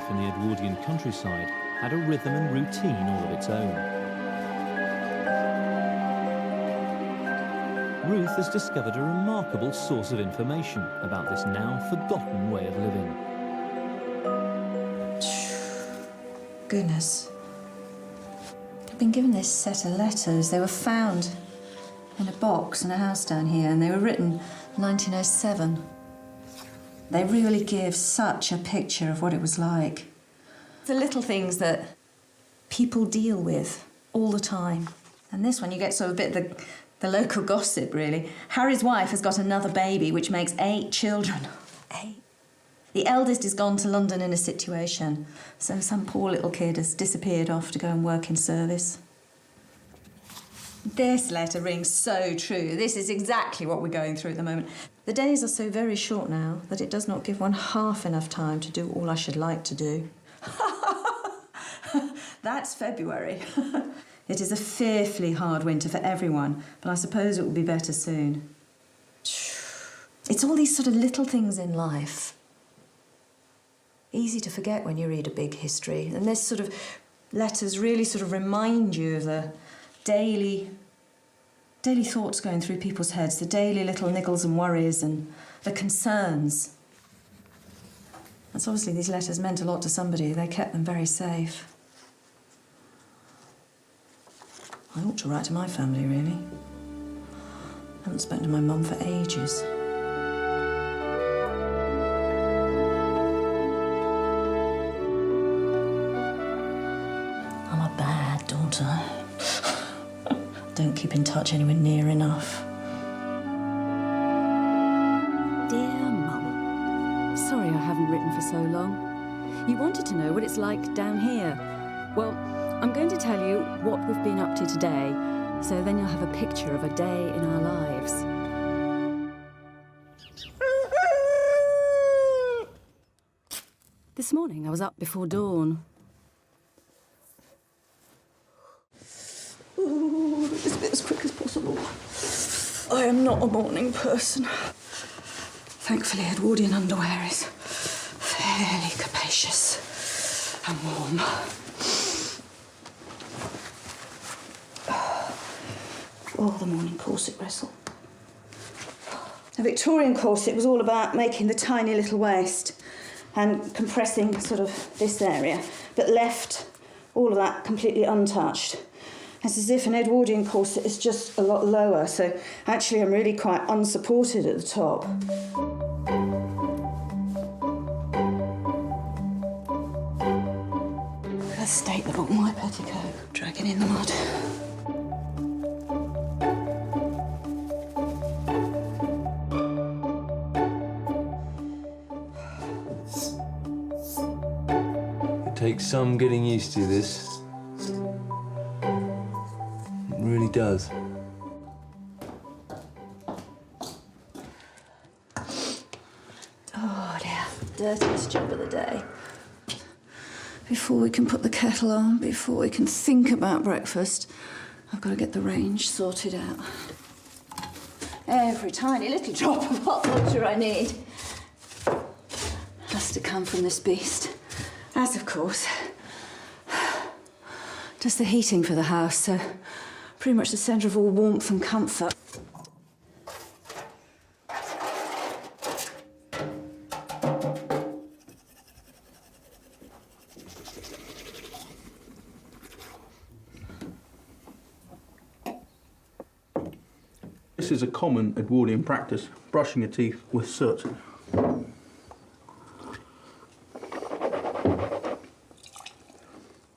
life in the Edwardian countryside had a rhythm and routine all of its own. Ruth has discovered a remarkable source of information about this now forgotten way of living. Goodness. I've been given this set of letters. They were found in a box in a house down here, and they were written 1907. They really give such a picture of what it was like. The little things that people deal with all the time. And this one, you get sort of a bit of the local gossip, really. Harry's wife has got another baby, which makes 8 children. 8. The eldest is gone to London in a situation, so some poor little kid has disappeared off to go and work in service. This letter rings so true. This is exactly what we're going through at the moment. The days are so very short now that it does not give one half enough time to do all I should like to do. That's February. It is a fearfully hard winter for everyone, but I suppose it will be better soon. It's all these sort of little things in life. Easy to forget when you read a big history, and this sort of letters really sort of remind you of the daily thoughts going through people's heads, the daily little niggles and worries and the concerns. That's obviously these letters meant a lot to somebody. They kept them very safe. I ought to write to my family, really. I haven't spoken to my mum for ages. I'm a bad daughter. Don't keep in touch anywhere near enough. Dear Mum, sorry I haven't written for so long. You wanted to know what it's like down here. Well, I'm going to tell you what we've been up to today, so then you'll have a picture of a day in our lives. This morning I was up before dawn. Ooh, this bit as quick as possible. I am not a morning person. Thankfully, Edwardian underwear is fairly capacious and warm. Oh, the morning corset bristle. A Victorian corset was all about making the tiny little waist and compressing sort of this area, but left all of that completely untouched. It's as if an Edwardian corset is just a lot lower, so actually I'm really quite unsupported at the top. Let's stake the bottom of my petticoat, dragging in the mud. It takes some getting used to this. It really does. Oh dear, dirtiest job of the day. Before we can put the kettle on, before we can think about breakfast, I've got to get the range sorted out. Every tiny little drop of hot water I need has to come from this beast. As, of course, does the heating for the house, so pretty much the centre of all warmth and comfort. This is a common Edwardian practice, brushing your teeth with soot.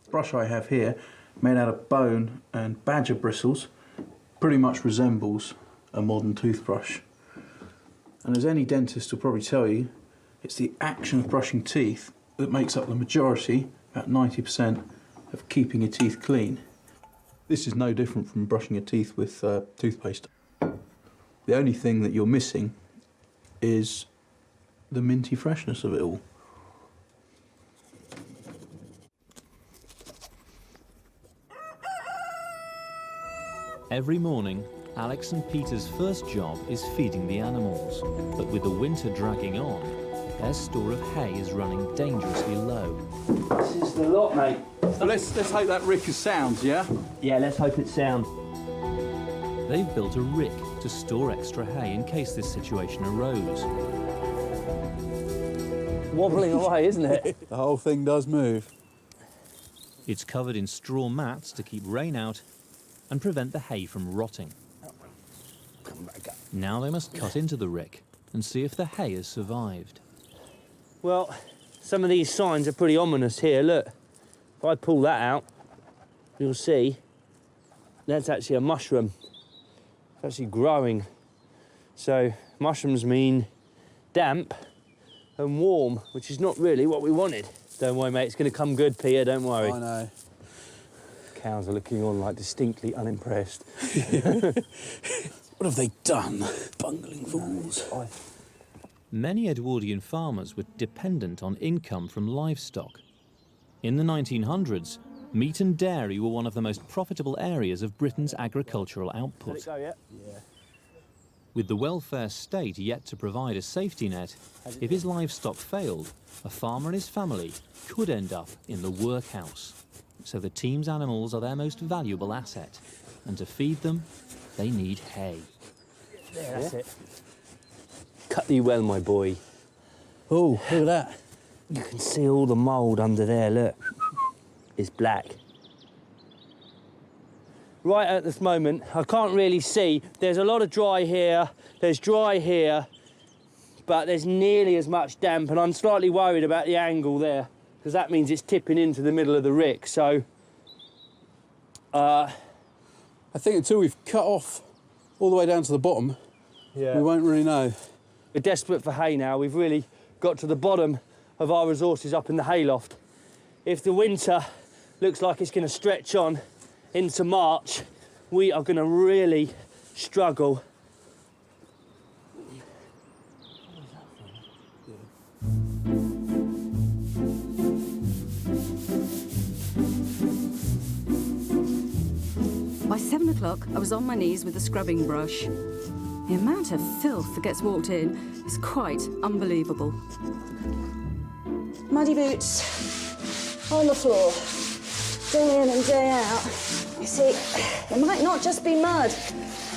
The brush I have here, made out of bone and badger bristles, pretty much resembles a modern toothbrush. And as any dentist will probably tell you, it's the action of brushing teeth that makes up the majority, about 90%, of keeping your teeth clean. This is no different from brushing your teeth with toothpaste. The only thing that you're missing is the minty freshness of it all. Every morning, Alex and Peter's first job is feeding the animals. But with the winter dragging on, their store of hay is running dangerously low. This is the lot, mate. Well, let's hope that rick is sound, yeah? Yeah, let's hope it's sound. They've built a rick to store extra hay in case this situation arose. Wobbling away, isn't it? The whole thing does move. It's covered in straw mats to keep rain out and prevent the hay from rotting. Now they must cut into the rick and see if the hay has survived. Well, some of these signs are pretty ominous here. Look, if I pull that out, you'll see that's actually a mushroom. It's actually growing. So mushrooms mean damp and warm, which is not really what we wanted. Don't worry, mate, it's going to come good, Peter, don't worry. I know. Cows are looking on like distinctly unimpressed. What have they done? Bungling fools. Many Edwardian farmers were dependent on income from livestock. In the 1900s, meat and dairy were one of the most profitable areas of Britain's agricultural output. Let it go, yeah? With the welfare state yet to provide a safety net, if his livestock failed, a farmer and his family could end up in the workhouse. So the team's animals are their most valuable asset, and to feed them, they need hay. There, that's it. Cut thee well, my boy. Oh, look at that. You can see all the mould under there, look. It's black. Right at this moment, I can't really see. There's a lot of dry here, there's dry here, but there's nearly as much damp, and I'm slightly worried about the angle there, because that means it's tipping into the middle of the rick, so... I think until we've cut off all the way down to the bottom, we won't really know. We're desperate for hay now. We've really got to the bottom of our resources up in the hayloft. If the winter looks like it's going to stretch on into March, we are going to really struggle. By 7 o'clock, I was on my knees with the scrubbing brush. The amount of filth that gets walked in is quite unbelievable. Muddy boots on the floor, day in and day out. You see, it might not just be mud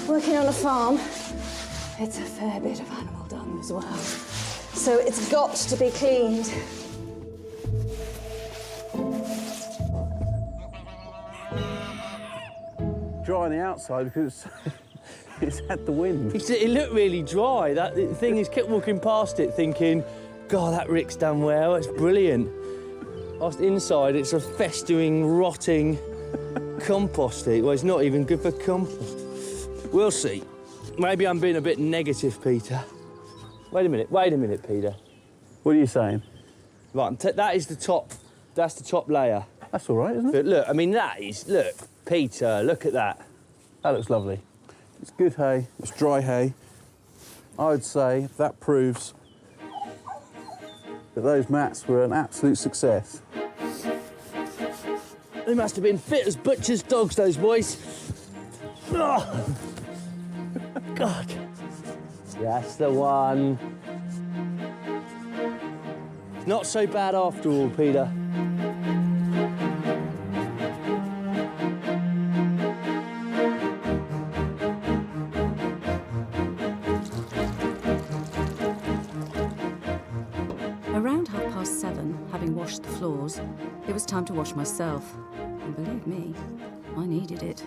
working on a farm. It's a fair bit of animal dung as well. So it's got to be cleaned. Dry on the outside because it's had the wind. It looked really dry. That the thing is, kept walking past it thinking, God, that rick's done well, it's brilliant. Whilst inside, it's a festering, rotting compost heap. Well, it's not even good for compost. We'll see. Maybe I'm being a bit negative, Peter. Wait a minute, Peter. What are you saying? Right, that is the top, that's the top layer. That's all right, isn't it? But look, I mean, that is, look, Peter, look at that. That looks lovely. It's good hay, it's dry hay. I would say that proves that those mats were an absolute success. They must have been fit as butcher's dogs, those boys. Oh. God. That's the one. Not so bad after all, Peter. Around 7:30, having washed the floors, it was time to wash myself. And believe me, I needed it.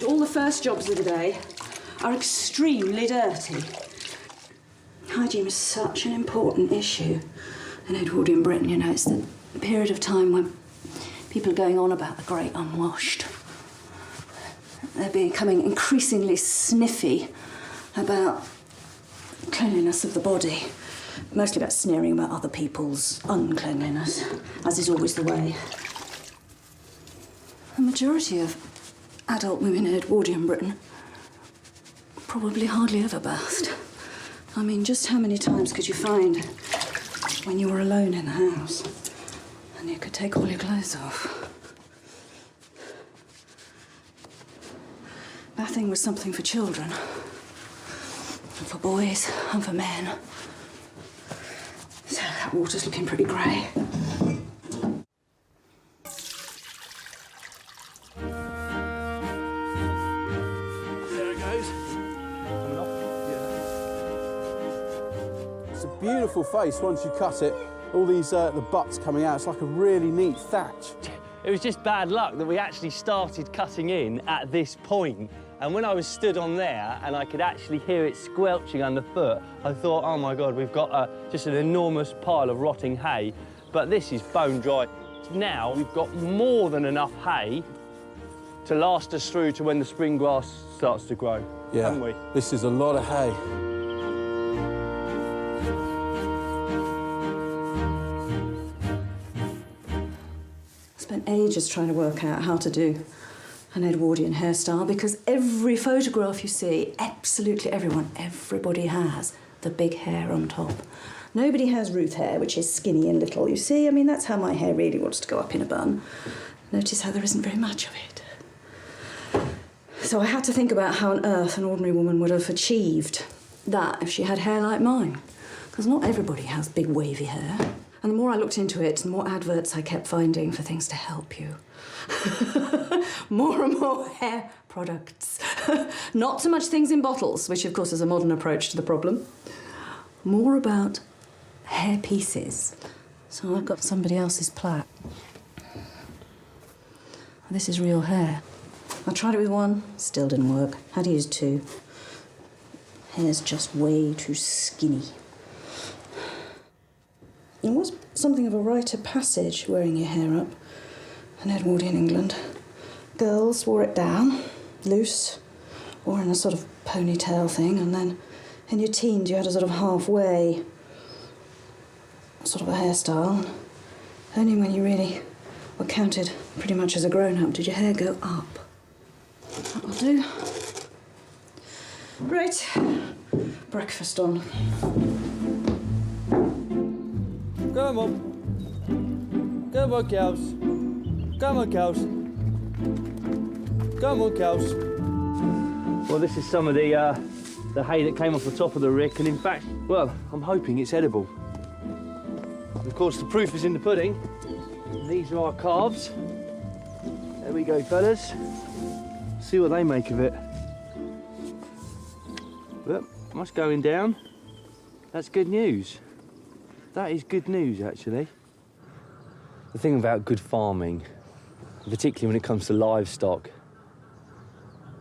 All the first jobs of the day are extremely dirty. Hygiene was such an important issue in Edwardian Britain, you know. It's the period of time when people are going on about the great unwashed. They're becoming increasingly sniffy about cleanliness of the body, mostly about sneering about other people's uncleanliness, as is always the way. The majority of adult women in Edwardian Britain probably hardly ever bathed. I mean, just how many times could you find when you were alone in the house and you could take all your clothes off? Bathing was something for children. for boys and for men. So that water's looking pretty grey. There it goes. Coming off. Yeah. It's a beautiful face once you cut it. All these, the butts coming out. It's like a really neat thatch. It was just bad luck that we actually started cutting in at this point. And when I was stood on there and I could actually hear it squelching underfoot, I thought, oh my God, we've got just an enormous pile of rotting hay. But this is bone dry. Now we've got more than enough hay to last us through to when the spring grass starts to grow, haven't we? This is a lot of hay. Spent ages trying to work out how to do an Edwardian hairstyle because every photograph you see, absolutely everybody has the big hair on top. Nobody has Ruth hair, which is skinny and little. You see, I mean, that's how my hair really wants to go up in a bun. Notice how there isn't very much of it. So I had to think about how on earth an ordinary woman would have achieved that if she had hair like mine. Because not everybody has big wavy hair. And the more I looked into it, the more adverts I kept finding for things to help you. More and more hair products. Not so much things in bottles, which of course is a modern approach to the problem. More about hair pieces. So I've got somebody else's plait. This is real hair. I tried it with one, still didn't work. Had to use two. Hair's just way too skinny. It was something of a rite of passage wearing your hair up in Edwardian England. Girls wore it down, loose, or in a sort of ponytail thing, and then in your teens you had a sort of halfway sort of a hairstyle. Only when you really were counted pretty much as a grown-up did your hair go up. That'll do. Right, breakfast on. Come on. Come on, cows. Come on, cows. Come on, cows. Well, this is some of the hay that came off the top of the rick, and in fact, well, I'm hoping it's edible. Of course, the proof is in the pudding. These are our calves. There we go, fellas. See what they make of it. Well, that's going down. That's good news. That is good news, actually. The thing about good farming, particularly when it comes to livestock,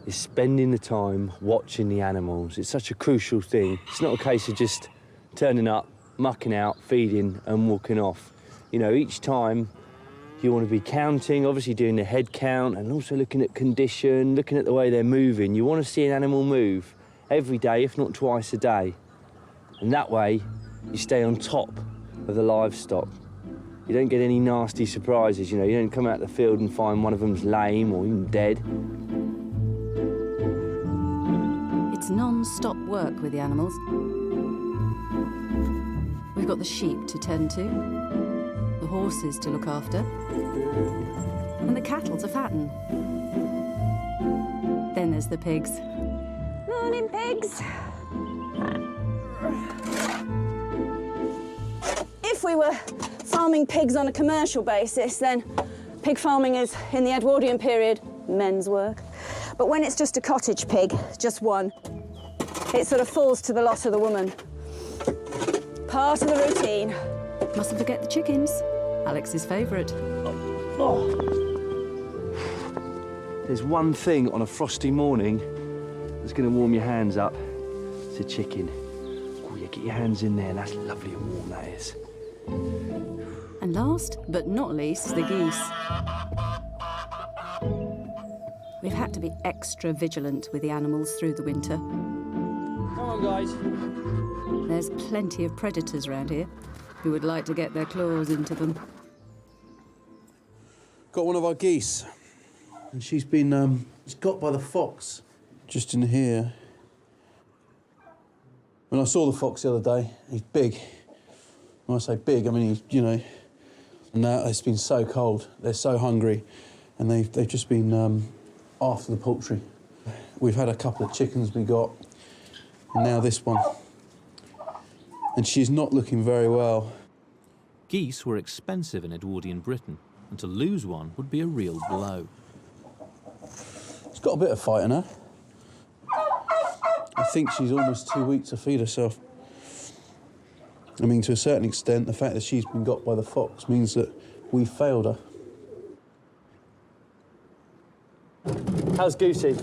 is spending the time watching the animals. It's such a crucial thing. It's not a case of just turning up, mucking out, feeding and walking off. You know, each time you want to be counting, obviously doing the head count and also looking at condition, looking at the way they're moving. You want to see an animal move every day, if not twice a day. And that way, you stay on top of the livestock. You don't get any nasty surprises, you know, you don't come out the field and find one of them's lame or even dead. It's non-stop work with the animals. We've got the sheep to tend to, the horses to look after, and the cattle to fatten. Then there's the pigs. Morning, pigs. If we were farming pigs on a commercial basis, then pig farming is, in the Edwardian period, men's work. But when it's just a cottage pig, just one, it sort of falls to the lot of the woman. Part of the routine. Mustn't forget the chickens, Alex's favourite. There's one thing on a frosty morning that's going to warm your hands up. It's a chicken. Oh, yeah, get your hands in there. That's lovely and warm, that is. And last, but not least, the geese. We've had to be extra vigilant with the animals through the winter. Come on, guys. There's plenty of predators around here who would like to get their claws into them. Got one of our geese, and she's been got by the fox just in here. When I saw the fox the other day, he's big. When I say big, I mean, he's, you know, and now it's been so cold, they're so hungry, and they've just been after the poultry. We've had a couple of chickens we got, and now this one. And she's not looking very well. Geese were expensive in Edwardian Britain, and to lose one would be a real blow. She's got a bit of fight in her. I think she's almost too weak to feed herself. I mean, to a certain extent, the fact that she's been got by the fox means that we failed her. How's Goosey?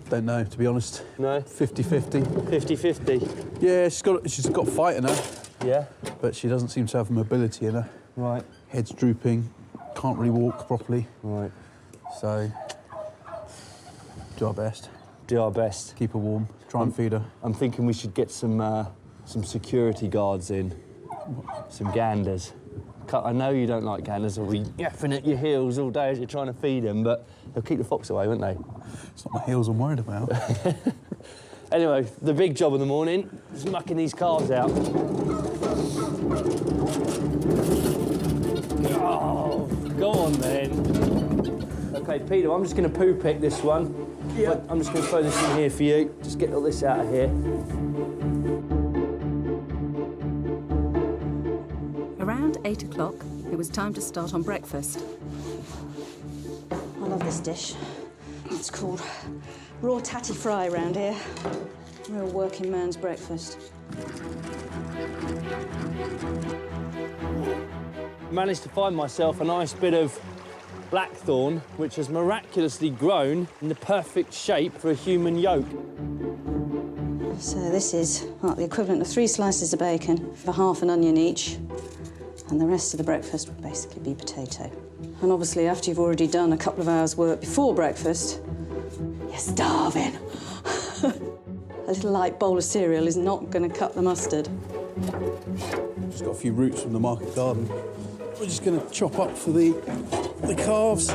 Don't know, to be honest. No? 50-50. 50-50? Yeah, she's got fight in her, Yeah? but she doesn't seem to have mobility in her. Right. Head's drooping, can't really walk properly. Right. So, do our best. Do our best. Keep her warm, try and feed her. I'm thinking we should get some security guards in. Some ganders. I know you don't like ganders, they'll be yapping at your heels all day as you're trying to feed them, but they'll keep the fox away, won't they? It's not my heels I'm worried about. Anyway, the big job of the morning is mucking these calves out. Oh, go on then. OK, Peter, I'm just going to poo pick this one. Yeah. I'm just going to throw this in here for you. Just get all this out of here. Around 8 o'clock, it was time to start on breakfast. I love this dish. It's called raw tatty fry around here. Real working man's breakfast. Managed to find myself a nice bit of blackthorn, which has miraculously grown in the perfect shape for a human yoke. So this is like the equivalent of 3 slices of bacon for half an onion each, and the rest of the breakfast would basically be potato. And obviously, after you've already done a couple of hours' work before breakfast, you're starving. A little light bowl of cereal is not going to cut the mustard. Just got a few roots from the market garden. We're just going to chop up for the calves.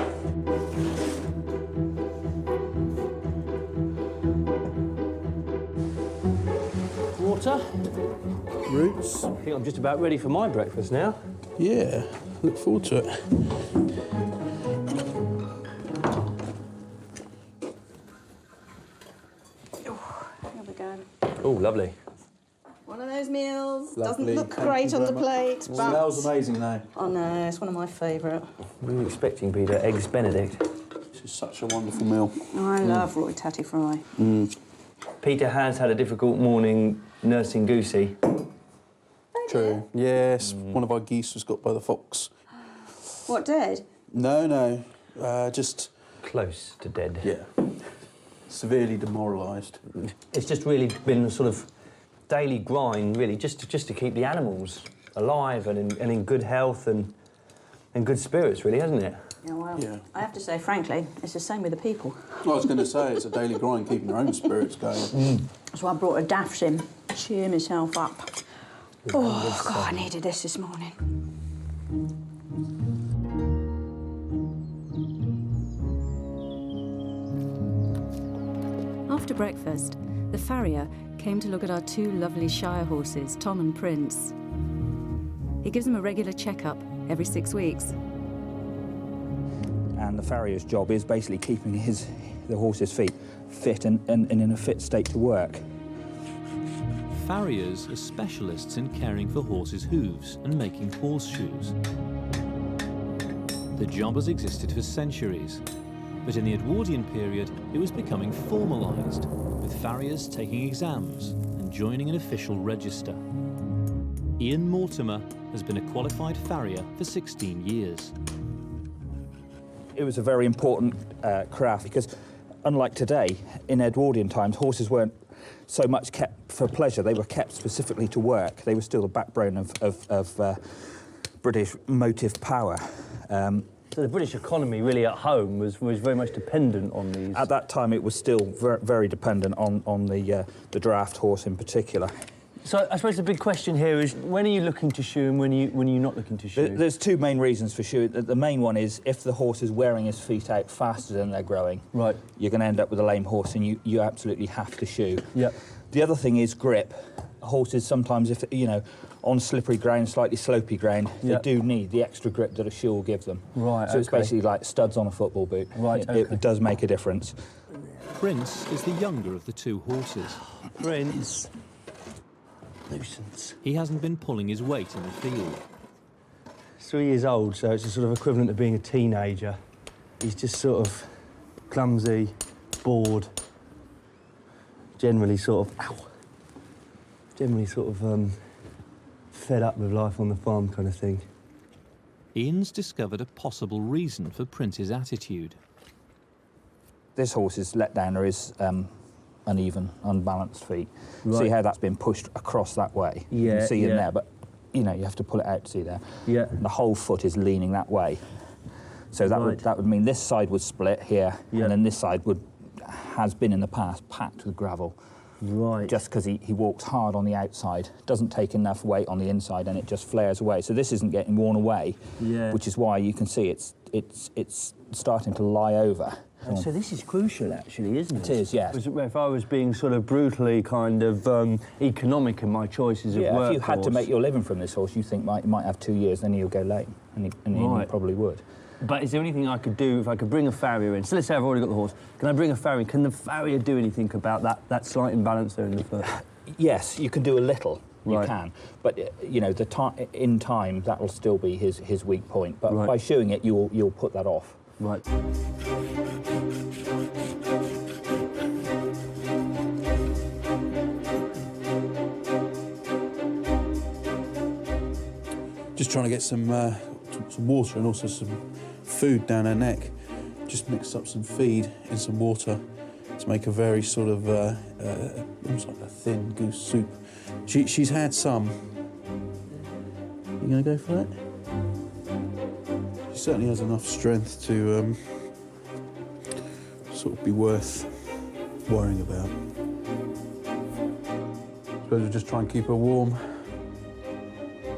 Water. Roots. I think I'm just about ready for my breakfast now. Yeah, look forward to it. Here we go. Oh, lovely. One of those meals. Lovely. Doesn't look Thank great you on the very plate, much. but... Smells amazing though. Oh no, it's one of my favourite. What were you expecting, Peter? Eggs Benedict? This is such a wonderful meal. I love raw tatty fry. Peter has had a difficult morning nursing Goosey. True. Yes, one of our geese was got by the fox. What, dead? No, just... Close to dead. Yeah. Severely demoralised. It's just really been a sort of daily grind, really, just to keep the animals alive and in good health and good spirits, really, hasn't it? Yeah, well, Yeah. I have to say, frankly, it's the same with the people. I was going to say, it's a daily grind keeping their own spirits going. So I brought a daft in, cheer myself up. Oh, God, I needed this morning. After breakfast, the farrier came to look at our 2 lovely Shire horses, Tom and Prince. He gives them a regular checkup every 6 weeks. And the farrier's job is basically keeping the horse's feet fit and in a fit state to work. Farriers are specialists in caring for horses' hooves and making horseshoes. The job has existed for centuries, but in the Edwardian period it was becoming formalised, with farriers taking exams and joining an official register. Ian Mortimer has been a qualified farrier for 16 years. It was a very important craft because, unlike today, in Edwardian times, horses weren't so much kept for pleasure. They were kept specifically to work. They were still the backbone of British motive power. So the British economy, really, at home was very much dependent on these. At that time, it was still very dependent on the draft horse in particular. So I suppose the big question here is, when are you looking to shoe and when are you not looking to shoe? There's 2 main reasons for shoe. The main one is if the horse is wearing his feet out faster than they're growing, right, you're going to end up with a lame horse, and you absolutely have to shoe. Yep. The other thing is grip. Horses sometimes, if on slippery ground, slightly slopey ground, yep, they do need the extra grip that a shoe will give them. Right. So it's basically like studs on a football boot. Right. It does make a difference. Prince is the younger of the two horses. Prince. Nuisance. He hasn't been pulling his weight in the field. He's 3 years old, so it's a sort of equivalent of being a teenager. He's just sort of clumsy, bored, generally sort of fed up with life on the farm kind of thing. Ian's discovered a possible reason for Prince's attitude. This horse's letdowner is uneven, unbalanced feet. Right. See how that's been pushed across that way? You Yeah, can see in yeah. there, but you know, you have to pull it out to see there. Yeah. The whole foot is leaning that way. So that Right. would mean this side would split here, Yeah. and then this side has been in the past packed with gravel. Right. Just because he walks hard on the outside, doesn't take enough weight on the inside, and it just flares away. So this isn't getting worn away, Yeah. which is why you can see it's starting to lie over. So this is crucial, actually, isn't it? It is, yes. If I was being sort of brutally kind of economic in my choices of Yeah, work, if you had to make your living from this horse, you think you might have 2 years, then he'll go lame, and he Right. probably would. But is there anything I could do if I could bring a farrier in? So let's say I've already got the horse. Can I bring a farrier? Can the farrier do anything about that slight imbalance there in the foot? Yes, you can do a little. You Right. can, but you know, in time that will still be his weak point. But Right. by shoeing it, you'll put that off. Right. Just trying to get some water and also some food down her neck. Just mixed up some feed in some water to make a very sort of almost like a thin goose soup. She's had some. You gonna go for that? She certainly has enough strength to sort of be worth worrying about. I suppose we'll just try and keep her warm.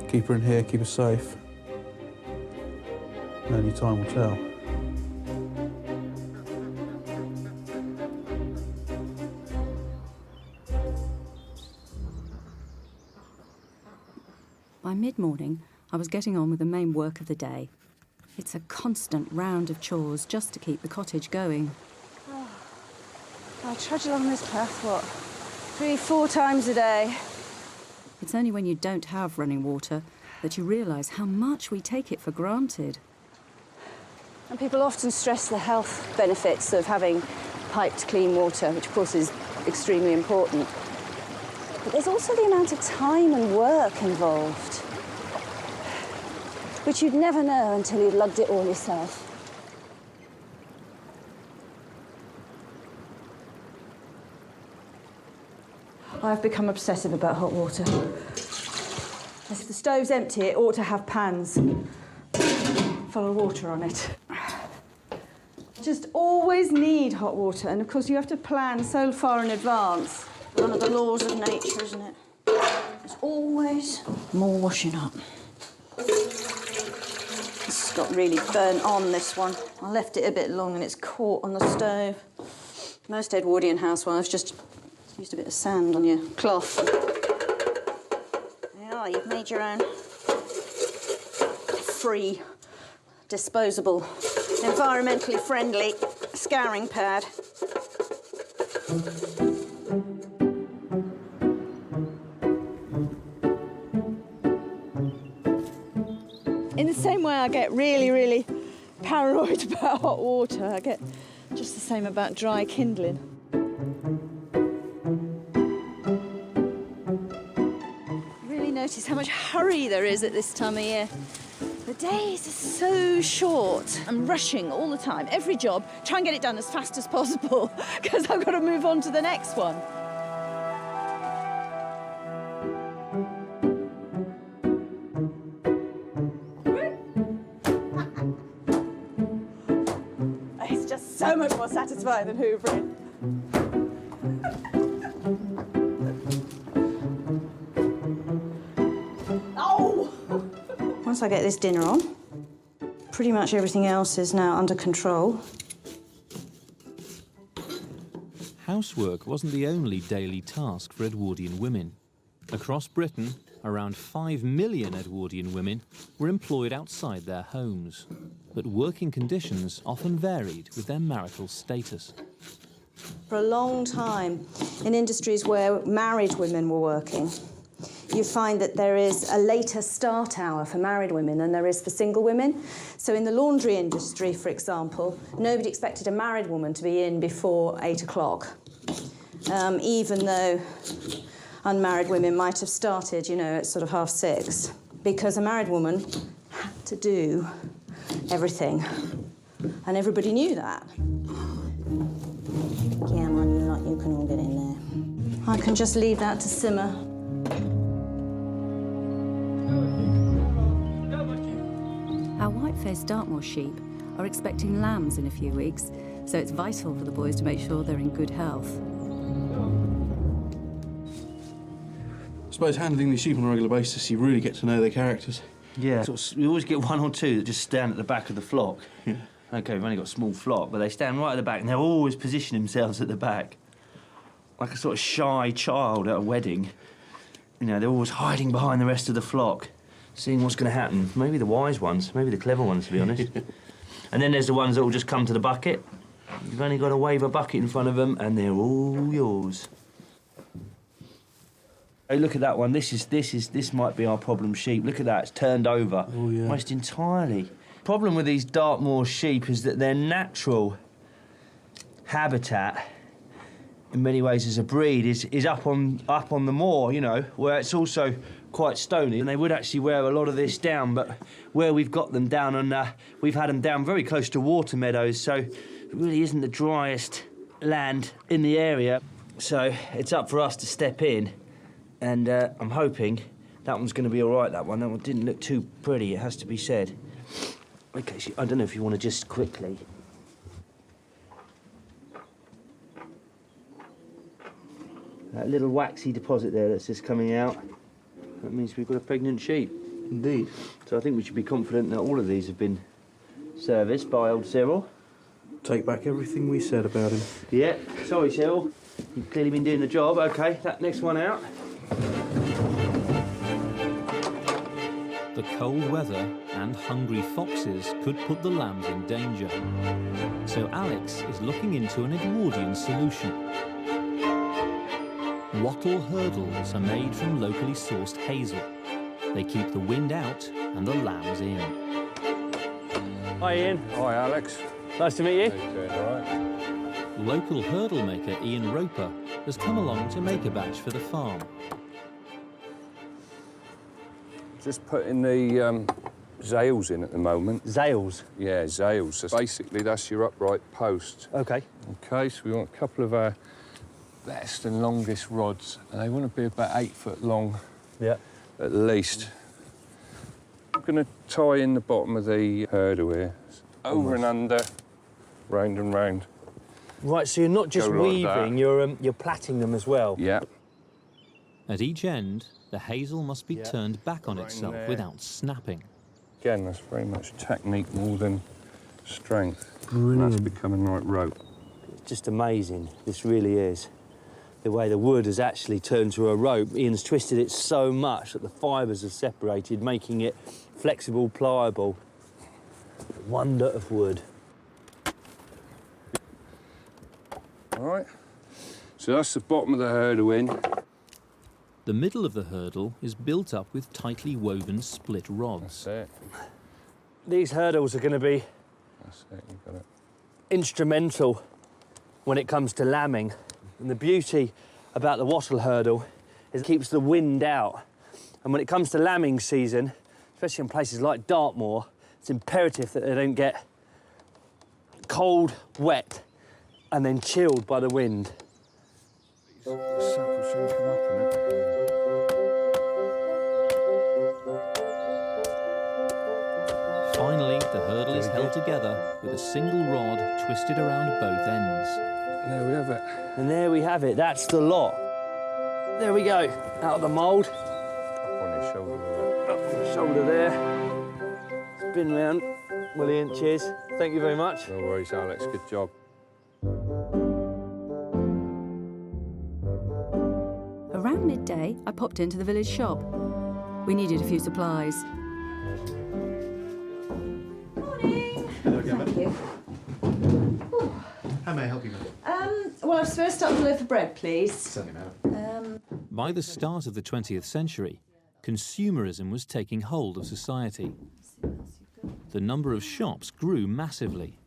Keep her in here, keep her safe. And only time will tell. By mid-morning, I was getting on with the main work of the day. It's a constant round of chores just to keep the cottage going. I trudge along this path, 3-4 times a day. It's only when you don't have running water that you realise how much we take it for granted. And people often stress the health benefits of having piped clean water, which of course is extremely important. But there's also the amount of time and work involved, which you'd never know until you'd lugged it all yourself. I've become obsessive about hot water. If the stove's empty, it ought to have pans full of water on it. Just always need hot water, and of course you have to plan so far in advance. One of the laws of nature, isn't it? There's always more washing up. This has got really burnt on, this one. I left it a bit long and it's caught on the stove. Most Edwardian housewives just used a bit of sand on your cloth. Yeah, you've made your own free, disposable, environmentally friendly scouring pad. In the same way I get really, really paranoid about hot water, I get just the same about dry kindling. Really notice how much hurry there is at this time of year. The days are so short. I'm rushing all the time. Every job, try and get it done as fast as possible because I've got to move on to the next one. It's just so much more satisfying than hoovering. Oh! Once I get this dinner on, pretty much everything else is now under control. Housework wasn't the only daily task for Edwardian women. Across Britain, around 5 million Edwardian women were employed outside their homes, but working conditions often varied with their marital status. For a long time, in industries where married women were working, you find that there is a later start hour for married women than there is for single women. So in the laundry industry, for example, nobody expected a married woman to be in before 8 o'clock, even though unmarried women might have started, you know, at sort of 6:30, because a married woman had to do everything, and everybody knew that. Come on, you can all get in there. I can just leave that to simmer. Our white-faced Dartmoor sheep are expecting lambs in a few weeks, so it's vital for the boys to make sure they're in good health. I suppose handling these sheep on a regular basis, you really get to know their characters. Yeah. We always get one or two that just stand at the back of the flock. Yeah. OK, we've only got a small flock, but they stand right at the back and they'll always position themselves at the back. Like a sort of shy child at a wedding. You know, they're always hiding behind the rest of the flock, seeing what's going to happen. Maybe the wise ones, maybe the clever ones, to be honest. And then there's the ones that will just come to the bucket. You've only got to wave a bucket in front of them and they're all yours. Hey, look at that one. This might be our problem sheep. Look at that. It's turned over almost entirely. Problem with these Dartmoor sheep is that their natural habitat, in many ways as a breed, is up on the moor, you know, where it's also quite stony, and they would actually wear a lot of this down, but where we've got them down on, we've had them down very close to water meadows, so it really isn't the driest land in the area. So it's up for us to step in, and I'm hoping that one's going to be all right, that one. That one didn't look too pretty, it has to be said. OK, so I don't know if you want to just quickly... That little waxy deposit there that's just coming out, that means we've got a pregnant sheep. Indeed. So I think we should be confident that all of these have been serviced by old Cyril. Take back everything we said about him. Yeah, sorry Cyril, you've clearly been doing the job. OK, that next one out. The cold weather and hungry foxes could put the lambs in danger. So Alex is looking into an Edwardian solution. Wattle hurdles are made from locally sourced hazel. They keep the wind out and the lambs in. Hi Ian. Hi Alex. Nice to meet you. How you doing, all right? Local hurdle maker Ian Roper has come along to make a batch for the farm. Just putting the zails in at the moment. Zails? Yeah, zails. So basically, that's your upright post. OK. OK, so we want a couple of our best and longest rods, and they want to be about 8 foot long. Yeah. At least. I'm going to tie in the bottom of the hurdle here. Over and under, round and round. Right, so you're not just weaving, you're plaiting them as well? Yeah. At each end, the hazel must be turned back on itself without snapping. Again, that's very much technique more than strength. Brilliant. That's becoming like rope. It's just amazing, this really is. The way the wood has actually turned to a rope. Ian's twisted it so much that the fibres have separated, making it flexible, pliable. The wonder of wood. All right. So that's the bottom of the hurdle in. The middle of the hurdle is built up with tightly woven split rods. That's it. These hurdles are going to be That's it, you've got it. instrumental when it comes to lambing. And the beauty about the wattle hurdle is it keeps the wind out. And when it comes to lambing season, especially in places like Dartmoor, it's imperative that they don't get cold, wet, and then chilled by the wind. The sap will soon come up in it. Finally, the hurdle is held together with a single rod twisted around both ends. And there we have it. And there we have it, that's the lot. There we go, out of the mould. Up on your shoulder with it. Up on the shoulder there. Spin round. Brilliant, cheers. Thank you very much. No worries, Alex, good job. Around midday, I popped into the village shop. We needed a few supplies. Morning. Hello again, ma'am. How may I help you, ma'am? Well, I was supposed to up the loaf of bread, please. Certainly, madam. By the start of the 20th century, consumerism was taking hold of society. The number of shops grew massively,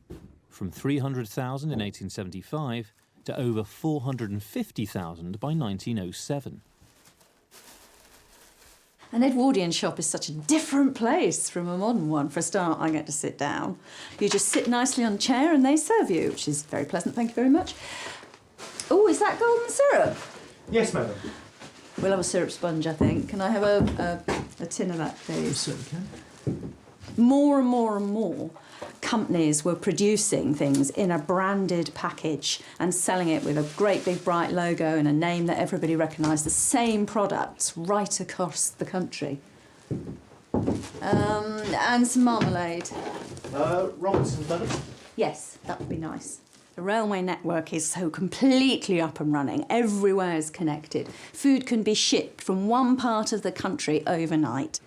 from 300,000 in 1875 to over 450,000 by 1907. An Edwardian shop is such a different place from a modern one. For a start, I get to sit down. You just sit nicely on a chair and they serve you, which is very pleasant, thank you very much. Oh, is that golden syrup? Yes, madam. We'll have a syrup sponge, I think. Can I have a tin of that, please? Certainly can. More and more and more companies were producing things in a branded package and selling it with a great big bright logo and a name that everybody recognised, the same products right across the country. And some marmalade. Robinson, madam. Yes, that would be nice. The railway network is so completely up and running. Everywhere is connected. Food can be shipped from one part of the country overnight.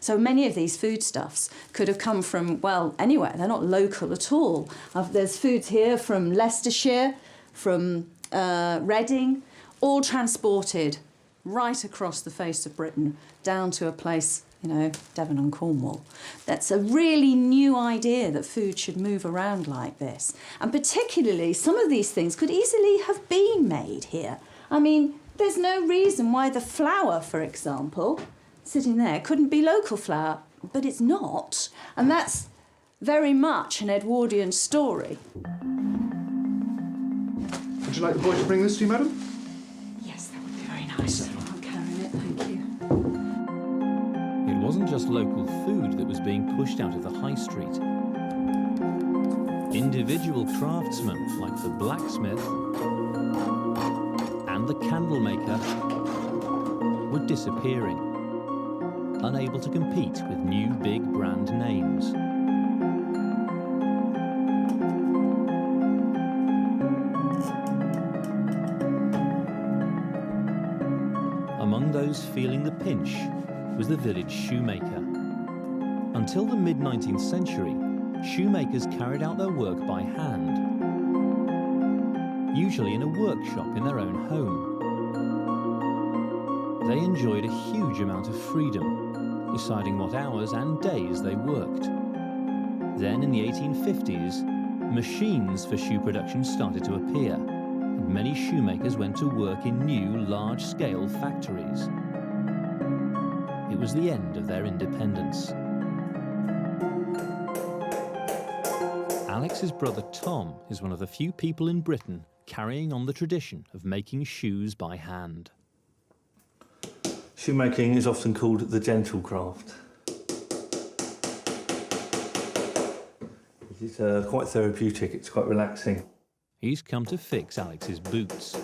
So many of these foodstuffs could have come from, well, anywhere. They're not local at all. There's foods here from Leicestershire, from Reading, all transported right across the face of Britain down to a place, you know, Devon and Cornwall. That's a really new idea that food should move around like this. And particularly, some of these things could easily have been made here. I mean, there's no reason why the flour, for example, sitting there, couldn't be local flour, but it's not. And that's very much an Edwardian story. Would you like the boy to bring this to you, madam? Yes, that would be very nice. I'll carry it, thank you. It wasn't just local food that was being pushed out of the high street. Individual craftsmen like the blacksmith and the candle maker were disappearing, unable to compete with new big brand names. Among those feeling the pinch was the village shoemaker. Until the mid-19th century, shoemakers carried out their work by hand, usually in a workshop in their own home. They enjoyed a huge amount of freedom, deciding what hours and days they worked. Then in the 1850s, machines for shoe production started to appear, and many shoemakers went to work in new, large-scale factories. It was the end of their independence. Alex's brother Tom is one of the few people in Britain carrying on the tradition of making shoes by hand. Shoemaking is often called the gentle craft. It is quite therapeutic, it's quite relaxing. He's come to fix Alex's boots.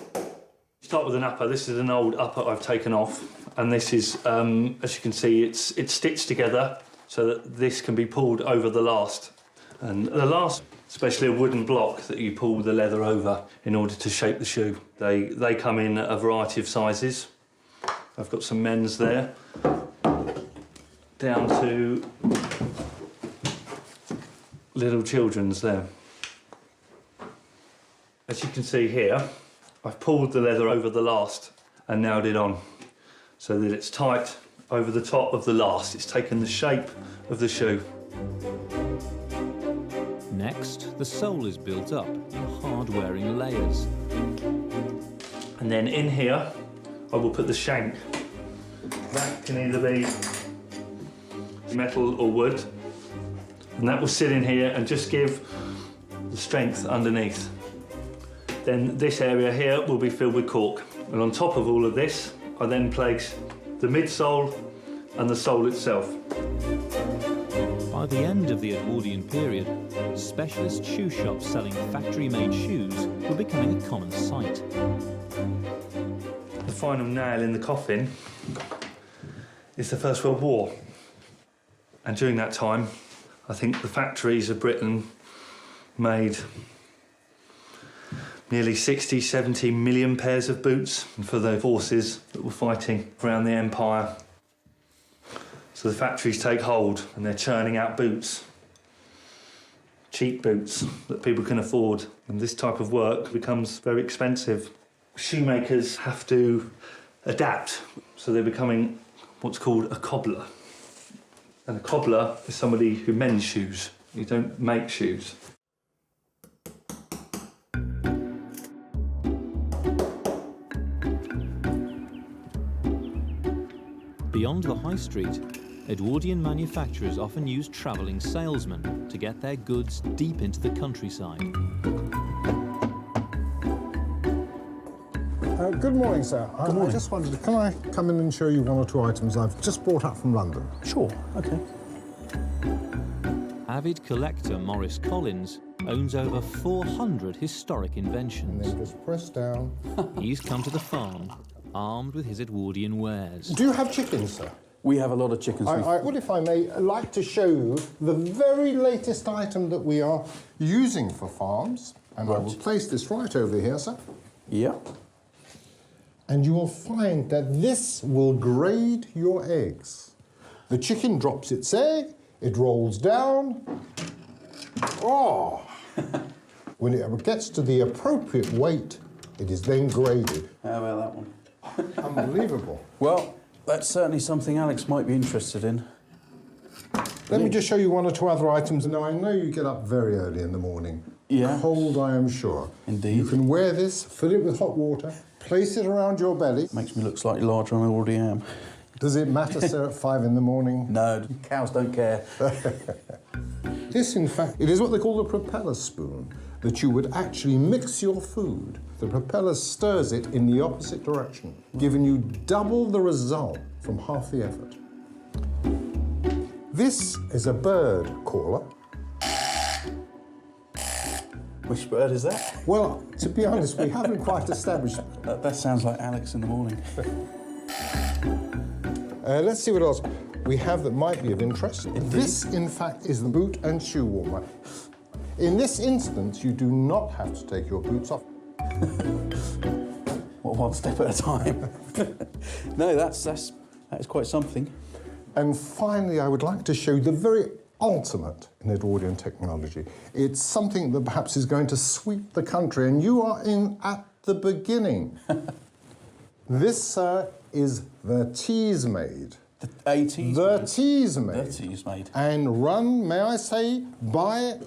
Start with an upper. This is an old upper I've taken off, and this is, as you can see, it's stitched together so that this can be pulled over the last. And the last, especially a wooden block that you pull the leather over in order to shape the shoe. They come in a variety of sizes. I've got some men's there, down to little children's there. As you can see here, I've pulled the leather over the last and nailed it on so that it's tight over the top of the last. It's taken the shape of the shoe. Next, the sole is built up in hard-wearing layers. And then in here, I will put the shank. That can either be metal or wood. And that will sit in here and just give the strength underneath. Then this area here will be filled with cork. And on top of all of this, I then place the midsole and the sole itself. By the end of the Edwardian period, specialist shoe shops selling factory-made shoes were becoming a common sight. The final nail in the coffin is the First World War. And during that time, I think the factories of Britain made nearly 60, 70 million pairs of boots for the forces that were fighting around the empire. So the factories take hold and they're churning out boots cheap boots that people can afford. And this type of work becomes very expensive. Shoemakers have to adapt, so they're becoming what's called a cobbler. And a cobbler is somebody who mends shoes. You don't make shoes. Beyond the high street, Edwardian manufacturers often use travelling salesmen to get their goods deep into the countryside. Good morning, sir. I just wondered, can I come in and show you one or two items I've just brought up from London? Sure, OK. Avid collector Maurice Collins owns over 400 historic inventions. And then just press down. He's come to the farm armed with his Edwardian wares. Do you have chickens, sir? We have a lot of chickens. I would, if I may, like to show you the very latest item that we are using for farms. And I will place this right over here, sir. Yeah. And you will find that this will grade your eggs. The chicken drops its egg, it rolls down. Oh! When it gets to the appropriate weight, it is then graded. How about that one? Unbelievable. Well, that's certainly something Alex might be interested in. Let me just show you one or two other items. Now, I know you get up very early in the morning. Yeah. Cold, I am sure. Indeed. You can wear this, fill it with hot water, place it around your belly. Makes me look slightly larger than I already am. Does it matter, sir, at 5 in the morning? No, cows don't care. This, in fact, it is what they call the propeller spoon, that you would actually mix your food. The propeller stirs it in the opposite direction, giving you double the result from half the effort. This is a bird caller. Which bird is that? Well, to be honest, we haven't quite established. That sounds like Alex in the morning. Let's see what else we have that might be of interest. Indeed. This, in fact, is the boot and shoe warmer. In this instance, you do not have to take your boots off. Well, one step at a time. No, that is quite something. And finally, I would like to show you the very ultimate in Edwardian technology. It's something that perhaps is going to sweep the country, and you are in at the beginning. This, sir, is the tease maid. A tease The maid? tease maid. The tease maid. And run, may I say, by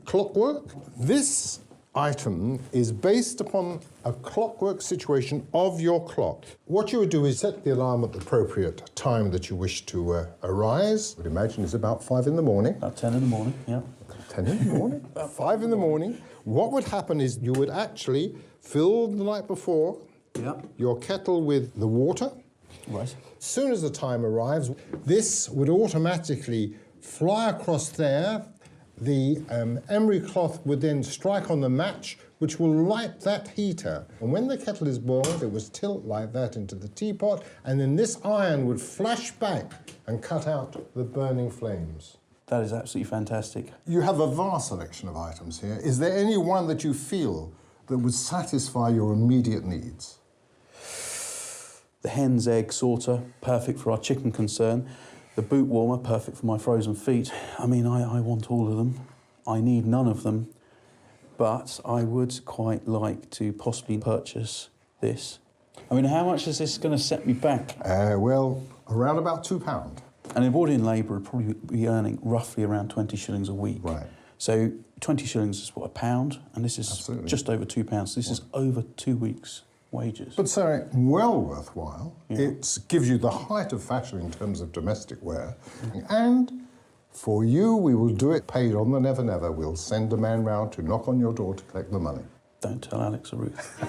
clockwork. This item is based upon a clockwork situation of your clock. What you would do is set the alarm at the appropriate time that you wish to arise. I would imagine it's about 5 in the morning. About 10 in the morning, yeah. 10 in the morning? 5 in the morning. What would happen is you would actually fill the night before your kettle with the water. Right. As soon as the time arrives, this would automatically fly across there. The emery cloth would then strike on the match, which will light that heater. And when the kettle is boiled, it would tilt like that into the teapot, and then this iron would flash back and cut out the burning flames. That is absolutely fantastic. You have a vast selection of items here. Is there any one that you feel that would satisfy your immediate needs? The hen's egg sorter, perfect for our chicken concern. The boot warmer, perfect for my frozen feet. I mean, I want all of them. I need none of them. But I would quite like to possibly purchase this. I mean, how much is this going to set me back? Well, around about £2. An Edwardian labourer would probably be earning roughly around 20 shillings a week. Right. So 20 shillings is, what, £1? And this is just over £2. So this is over 2 weeks' wages. But, sir, well worthwhile. Yeah. It gives you the height of fashion in terms of domestic wear. And for you, we will do it paid on the never never. We'll send a man round to knock on your door to collect the money. Don't tell Alex or Ruth.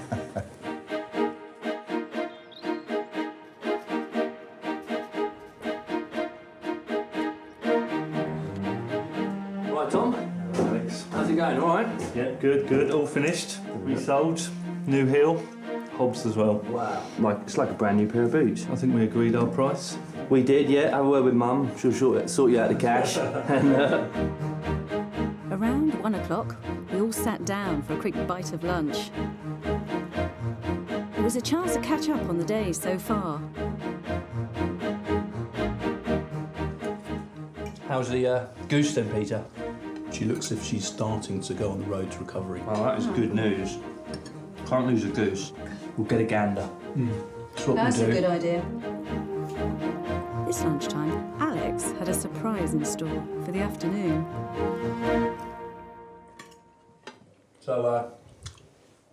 Right, Tom? Alex. How's it going, all right? Yeah, good. All finished. Resold. New heel. Hobs as well. Wow. It's like a brand new pair of boots. I think we agreed our price. We did, yeah. Have a word with Mum. She'll sort you out the cash. Around 1 o'clock, we all sat down for a quick bite of lunch. It was a chance to catch up on the day so far. How's the goose then, Peter? She looks as if she's starting to go on the road to recovery. Well, that is good news. Can't lose a goose. We'll get a gander. That's what That's we a do. good idea. This lunchtime, Alex had a surprise in store for the afternoon. So,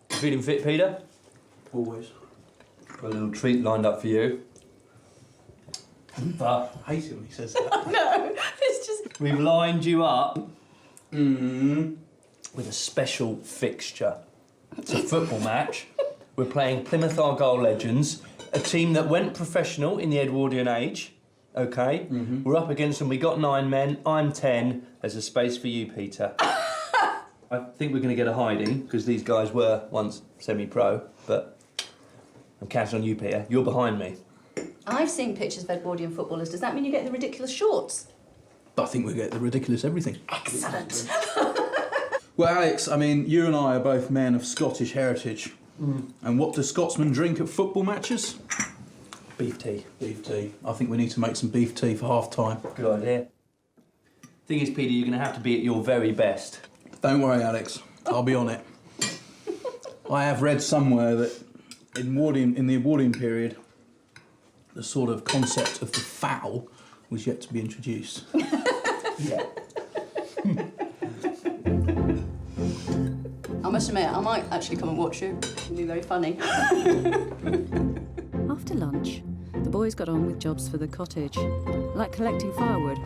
feeling fit, Peter? Always. Got a little treat lined up for you. But I hate it when he says that. No, it's just... we've lined you up with a special fixture. It's a football match. We're playing Plymouth Argyle Legends, a team that went professional in the Edwardian age. Okay? We're up against them. We got 9 men. I'm 10. There's a space for you, Peter. I think we're going to get a hiding because these guys were once semi-pro, but I'm counting on you, Peter. You're behind me. I've seen pictures of Edwardian footballers. Does that mean you get the ridiculous shorts? But I think we get the ridiculous everything. Excellent. Well, Alex, I mean, you and I are both men of Scottish heritage. And what do Scotsmen drink at football matches? Beef tea. Beef tea. I think we need to make some beef tea for half-time. Good idea. Thing is, Peter, you're going to have to be at your very best. Don't worry, Alex. I'll be on it. I have read somewhere that in the Edwardian period, the sort of concept of the foul was yet to be introduced. Yeah. I must admit, I might actually come and watch you. It'll be very funny. After lunch, the boys got on with jobs for the cottage, like collecting firewood.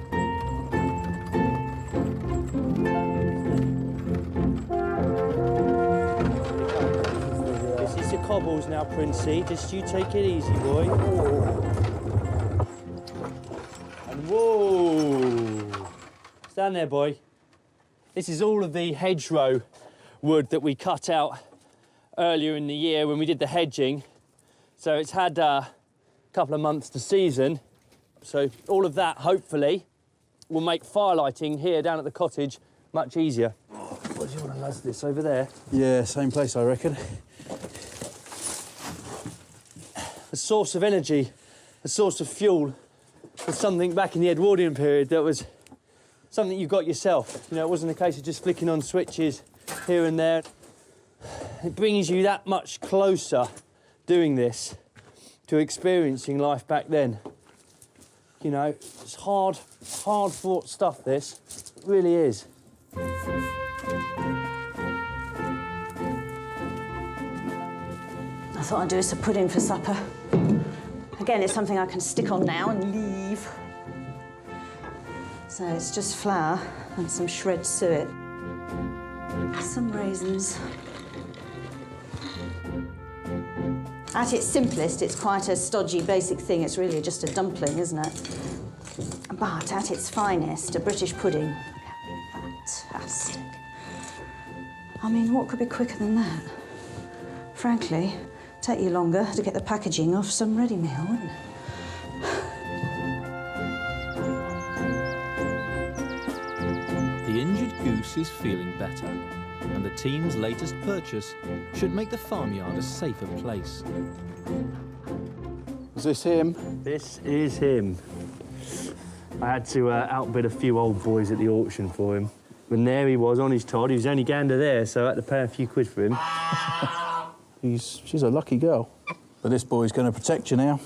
This is your cobbles now, Princey. Just you take it easy, boy. And whoa! Stand there, boy. This is all of the hedgerow wood that we cut out earlier in the year when we did the hedging. So it's had a couple of months to season. So all of that, hopefully, will make firelighting here down at the cottage much easier. Oh, what do you want to laz this over there? Yeah, same place, I reckon. A source of energy, a source of fuel for something back in the Edwardian period that was something you got yourself. You know, it wasn't a case of just flicking on switches here and there. It brings you that much closer doing this to experiencing life back then. You know, it's hard fought stuff, this. It really is. I thought I'd do us a pudding for supper. Again, it's something I can stick on now and leave. So it's just flour and some shred suet. Some raisins. At its simplest, it's quite a stodgy, basic thing. It's really just a dumpling, isn't it? But at its finest, a British pudding. Fantastic. I mean, what could be quicker than that? Frankly, take you longer to get the packaging off some ready meal, wouldn't it? The injured goose is feeling better, and the team's latest purchase should make the farmyard a safer place. Is this him? This is him. I had to outbid a few old boys at the auction for him. And there he was on his Todd. He was only gander there, so I had to pay a few quid for him. She's a lucky girl. But this boy's going to protect you now.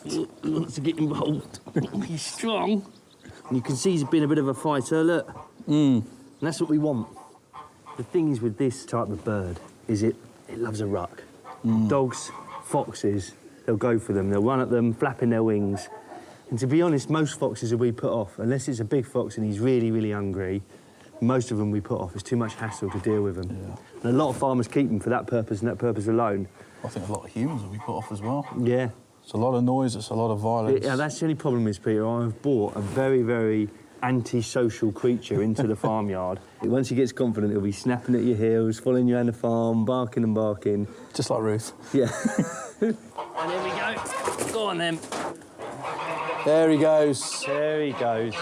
He wants to get involved. He's strong. And you can see he's been a bit of a fighter, look. And that's what we want. The things with this type of bird is it loves a ruck. Dogs, foxes, they'll go for them. They'll run at them, flapping their wings. And to be honest, most foxes will be put off, unless it's a big fox and he's really, really hungry. Most of them we put off. It's too much hassle to deal with them. Yeah. And a lot of farmers keep them for that purpose and that purpose alone. I think a lot of humans will be put off as well. Yeah. It's a lot of noise, it's a lot of violence. Yeah, that's the only problem is, Peter, I've brought a very, very anti-social creature into the farmyard. Once he gets confident, he'll be snapping at your heels, following you around the farm, barking and barking. Just like Ruth. Yeah. And here we go. Go on, then. There he goes. There he goes.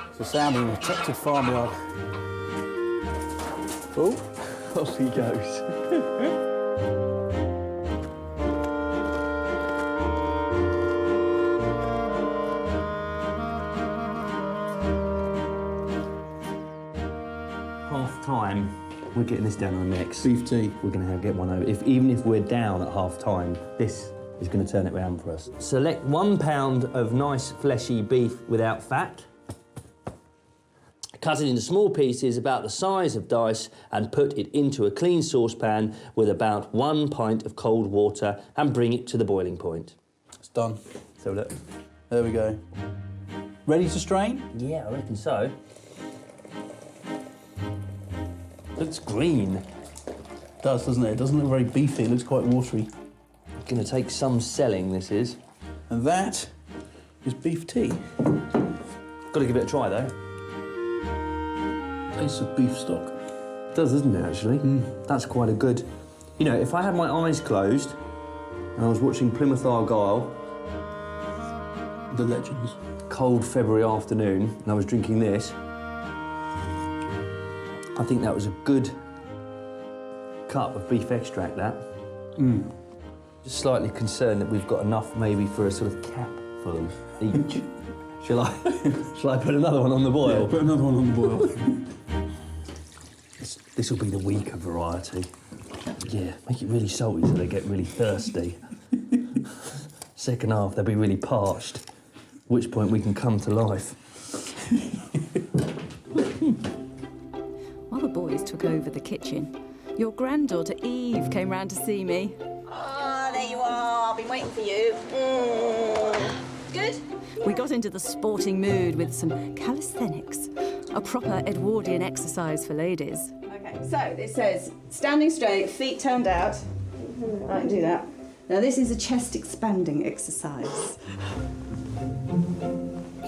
It's the sound of a protected farmyard. Oh, off he goes. time, we're getting this down our necks. Beef tea. We're going to get one over. Even if we're down at half-time, this is going to turn it round for us. Select 1 pound of nice fleshy beef without fat. Cut it into small pieces about the size of dice and put it into a clean saucepan with about 1 pint of cold water and bring it to the boiling point. It's done. So look. There we go. Ready to strain? Yeah, I reckon so. Looks green. It does, doesn't it? It doesn't look very beefy, it looks quite watery. Gonna take some selling, this is. And that is beef tea. Gotta give it a try, though. Tastes of beef stock. It does, doesn't it, actually? That's quite a good... You know, if I had my eyes closed and I was watching Plymouth Argyle... The Legends. Cold February afternoon, and I was drinking this, I think that was a good cup of beef extract, that. Just slightly concerned that we've got enough maybe for a sort of cap for them each. Shall I put another one on the boil? Yeah, put another one on the boil. This will be the weaker variety. Yeah, make it really salty so they get really thirsty. Second half, they'll be really parched, at which point we can come to life. While the boys took over the kitchen, your granddaughter Eve came round to see me. Ah, there you are. I've been waiting for you. Good? We got into the sporting mood with some calisthenics, a proper Edwardian exercise for ladies. Okay, so it says standing straight, feet turned out. I can do that. Now this is a chest expanding exercise.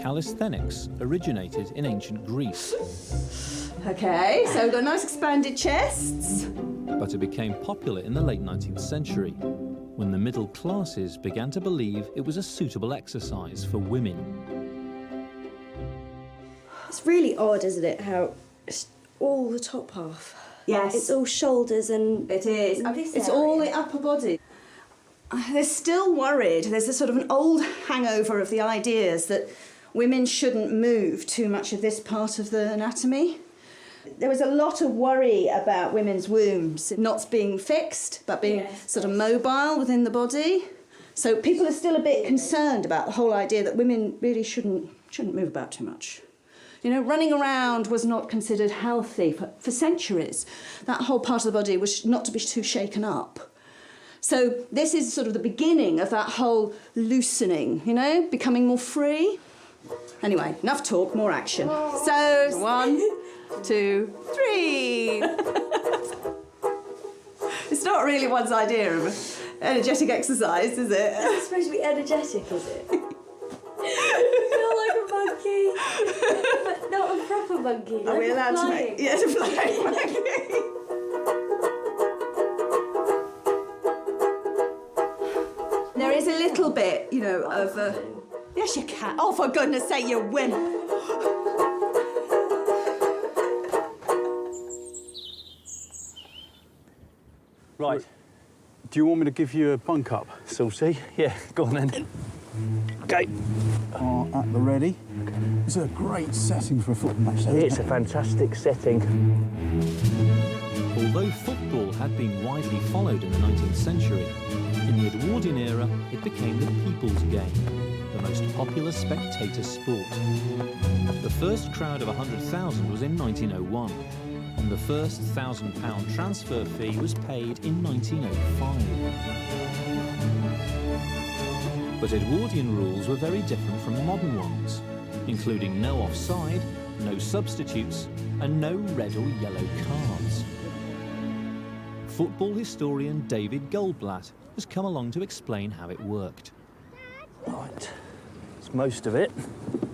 Calisthenics originated in ancient Greece, Okay, so we've got nice expanded chests. but it became popular in the late 19th century, when the middle classes began to believe it was a suitable exercise for women. It's really odd, isn't it, how it's all the top half. Yes. It's all shoulders and... It is. this It's area. all the upper body. They're still worried. There's a sort of an old hangover of the ideas that women shouldn't move too much of this part of the anatomy. There was a lot of worry about women's wombs not being fixed, but being sort of mobile within the body. So people are still a bit concerned about the whole idea that women really shouldn't move about too much. You know, running around was not considered healthy for centuries. That whole part of the body was not to be too shaken up. So this is sort of the beginning of that whole loosening, you know, becoming more free. Anyway, enough talk, more action. So, 1, 2, 3. It's not really one's idea of energetic exercise, is it? It's supposed to be energetic, is it? I feel like a monkey, but not a proper monkey. Are we allowed to make... Yeah, to flying monkey. There is a little bit, you know, of a... Yes, you can. Oh, for goodness sake, you wimp. Right. Do you want me to give you a bunk up, Saucy? Yeah, go on then. Okay. Are at the ready. It's a great setting for a football match, though. It's a fantastic setting. Although football had been widely followed in the 19th century, in the Edwardian era it became the people's game, the most popular spectator sport. The first crowd of 100,000 was in 1901, and the first £1,000 transfer fee was paid in 1905. But Edwardian rules were very different from modern ones, including no offside, no substitutes, and no red or yellow cards. Football historian David Goldblatt has come along to explain how it worked. Right. It's most of it.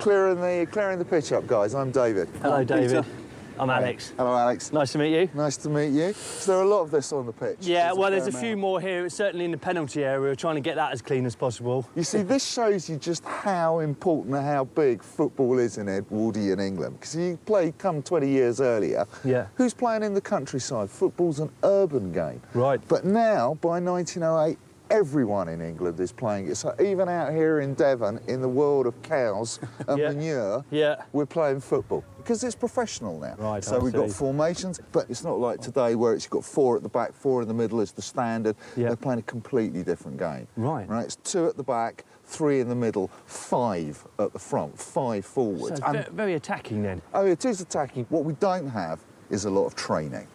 Clearing the pitch up, guys. I'm David. Hello, David. Peter. I'm Alex. Hello, Alex. Nice to meet you. Nice to meet you. So there are a lot of this on the pitch. Yeah, well, there's a fair few amount. more here. Certainly in the penalty area. We're trying to get that as clean as possible. You see, this shows you just how important and how big football is in Edwardian England. Because you come 20 years earlier. Yeah. Who's playing in the countryside? Football's an urban game. Right. But now, by 1908, everyone in England is playing it. So even out here in Devon, in the world of cows and manure, we're playing football because it's professional now. Right, so we've got formations, but it's not like today where it's got 4 at the back, 4 in the middle is the standard. They're playing a completely different game. Right. It's 2 at the back, 3 in the middle, 5 at the front, 5 forwards. So it's very attacking then. Oh, it is attacking. What we don't have is a lot of training.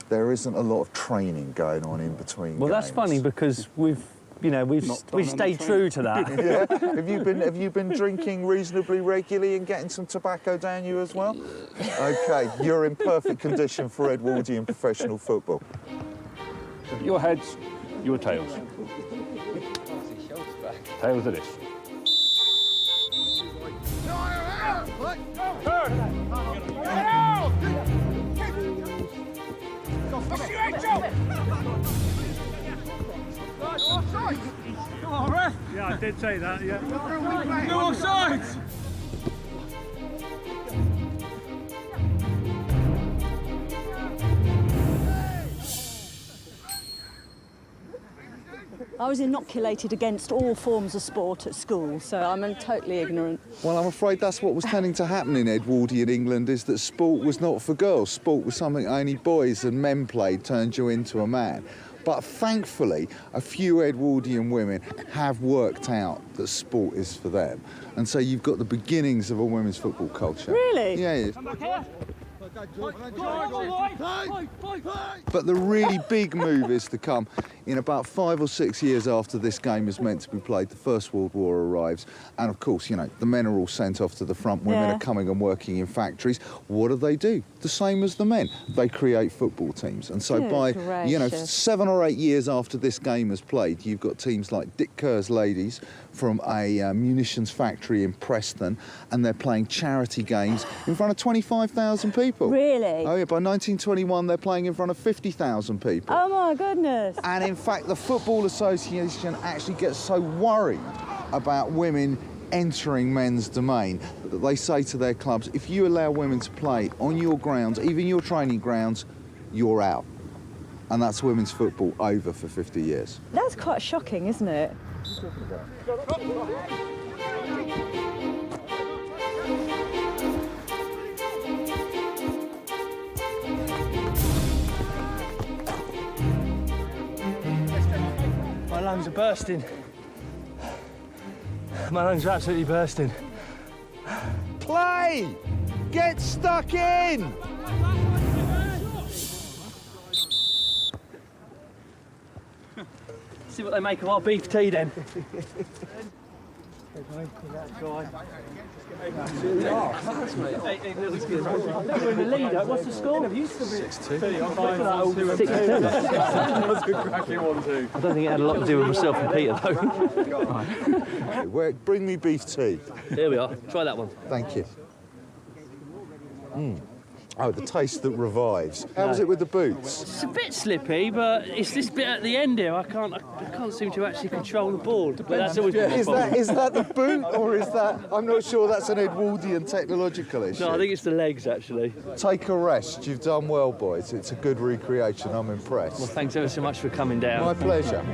There isn't a lot of training going on in between Well, games. that's funny because we've stayed true to that. Yeah. Have you been drinking reasonably regularly and getting some tobacco down you as well? OK, you're in perfect condition for Edwardian professional football. Your heads, your tails. Tails it is. Come on, ref! Yeah, I did say that, yeah. Go offsides! I was inoculated against all forms of sport at school, so I'm totally ignorant. Well, I'm afraid that's what was tending to happen in Edwardian England, is that sport was not for girls. Sport was something only boys and men played, turned you into a man. But thankfully, a few Edwardian women have worked out that sport is for them. And so you've got the beginnings of a women's football culture. Really? Yeah. But the really big move is to come in about 5 or 6 years after this game is meant to be played. The First World War arrives, and of course, you know, the men are all sent off to the front. Women are coming and working in factories. What do? The same as the men. They create football teams. And so you know, 7 or 8 years after this game is played, you've got teams like Dick Kerr's ladies from a munitions factory in Preston, and they're playing charity games in front of 25,000 people. Really? Oh yeah, by 1921 they're playing in front of 50,000 people. Oh my goodness. And in fact, the Football Association actually gets so worried about women entering men's domain that they say to their clubs, if you allow women to play on your grounds, even your training grounds, you're out. And that's women's football over for 50 years. That's quite shocking, isn't it? My lungs are bursting. My lungs are absolutely bursting. Play! Get stuck in! See what they make of our beef tea then. We're in the lead. What's the score? 6-2. 6-2. That's a good cracking 1-2. I don't think it had a lot to do with myself and Peter though. Bring me beef tea. Here we are. Try that one. Thank you. Oh, the taste that revives. How was it with the boots? It's a bit slippy, but it's this bit at the end here. I can't seem to actually control the board. But that's always been Is that the boot, or is that? I'm not sure. That's an Edwardian technological issue. No, I think it's the legs actually. Take a rest. You've done well, boys. It's a good recreation. I'm impressed. Well, thanks ever so much for coming down. My pleasure.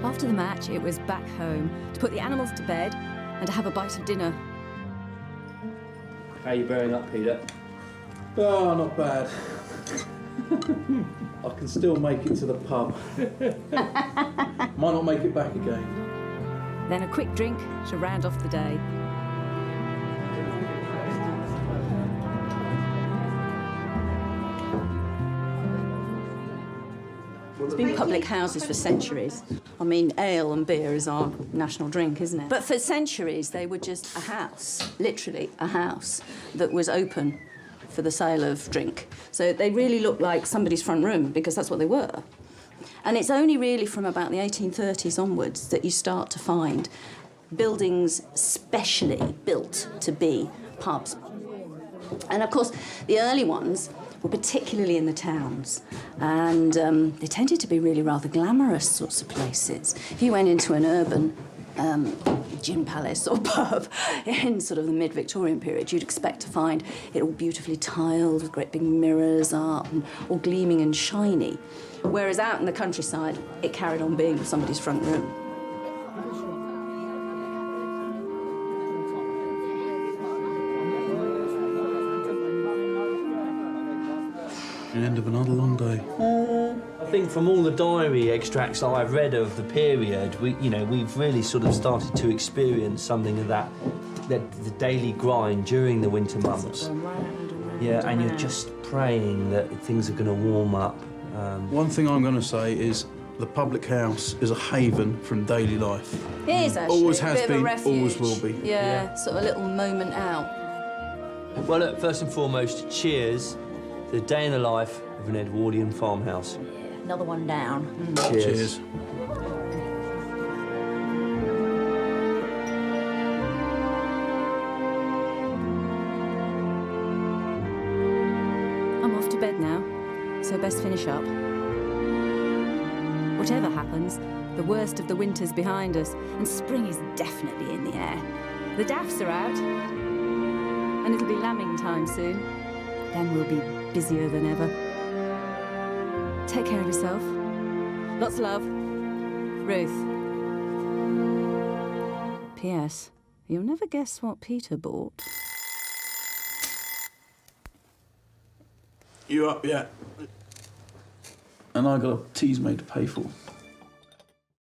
After the match, it was back home to put the animals to bed and to have a bite of dinner. How are you bearing up, Peter? Oh, not bad. I can still make it to the pub. Might not make it back again. Then a quick drink to round off the day. It's been public houses for centuries. I mean, ale and beer is our national drink, isn't it? But for centuries, they were just a house, literally a house, that was open for the sale of drink. So they really looked like somebody's front room, because that's what they were. And it's only really from about the 1830s onwards that you start to find buildings specially built to be pubs. And of course, the early ones were particularly in the towns, and they tended to be really rather glamorous sorts of places. If you went into an urban gin palace or pub in sort of the mid-Victorian period, you'd expect to find it all beautifully tiled with great big mirrors up and all gleaming and shiny. Whereas out in the countryside, it carried on being somebody's front room. The end of another long day. I think from all the diary extracts I've read of the period, we've really sort of started to experience something of that the daily grind during the winter months. Yeah, and you're just praying that things are going to warm up. One thing I'm going to say is the public house is a haven from daily life. It is actually. Always a has bit of a been, refuge. always will be. Yeah, sort of a little moment out. Well, look, first and foremost, cheers to the day in the life of an Edwardian farmhouse. Another one down. Cheers. I'm off to bed now, so best finish up. Whatever happens, the worst of the winter's behind us, and spring is definitely in the air. The daffs are out, and it'll be lambing time soon. Then we'll be busier than ever. Take care of yourself. Lots of love. Ruth. P.S. You'll never guess what Peter bought. You up yet? And I got a teas made to pay for.